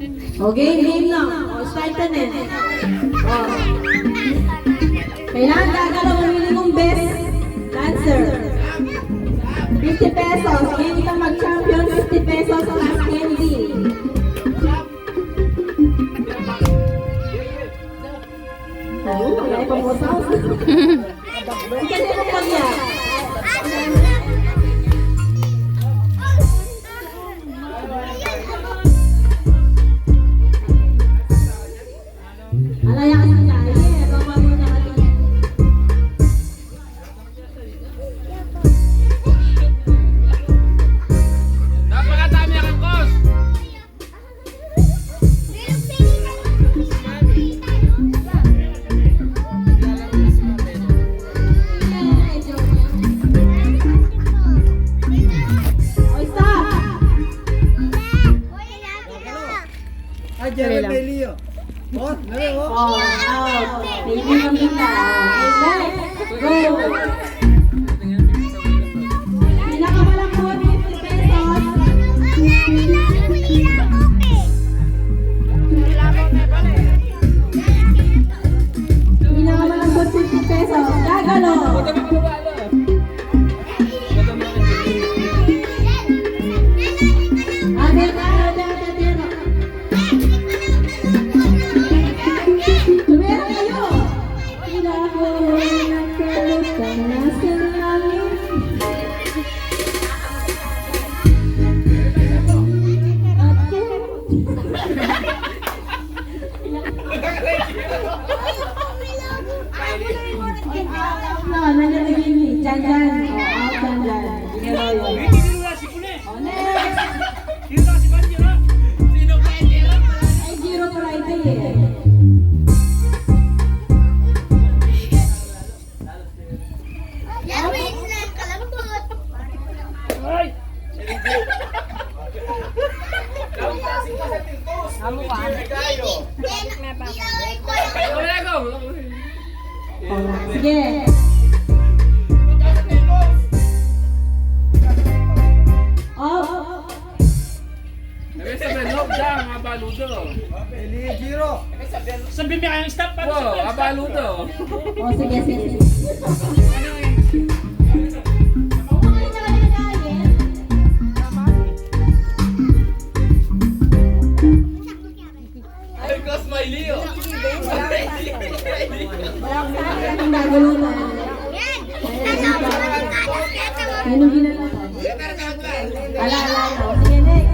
Okay, game na. O, start na din. O. Kailangan gagalaw mamili kong best dancer. 50 pesos. Hindi ka mag-champion, 50 pesos plus candy. Oh, wala ipang usaw. Kasi mo pa niya. Alaya ka sa kaya. Baka mo na kati. Napakadami ang angkos! Ay, Jerry Belio. Oh, dali, oh. Out. Baby ng bita. Okay, go. Pinakamalambot, 50 pesos. Pinakamalambot, 50 pesos. Gagalo. Tumira kayo. Tila ko nagkalit ka na sa langit. Nandiyan na gini. Dyan. Out dyan. Oh, next. Ay, zero Friday eh. Sige. Off. Belio, Giro. Sabi mo kayong stop pa. Wow, abaluto. O, sige. Ay, cause my Leo. Ang gagulutan. Ano ginagawa? Ala. Sige, next.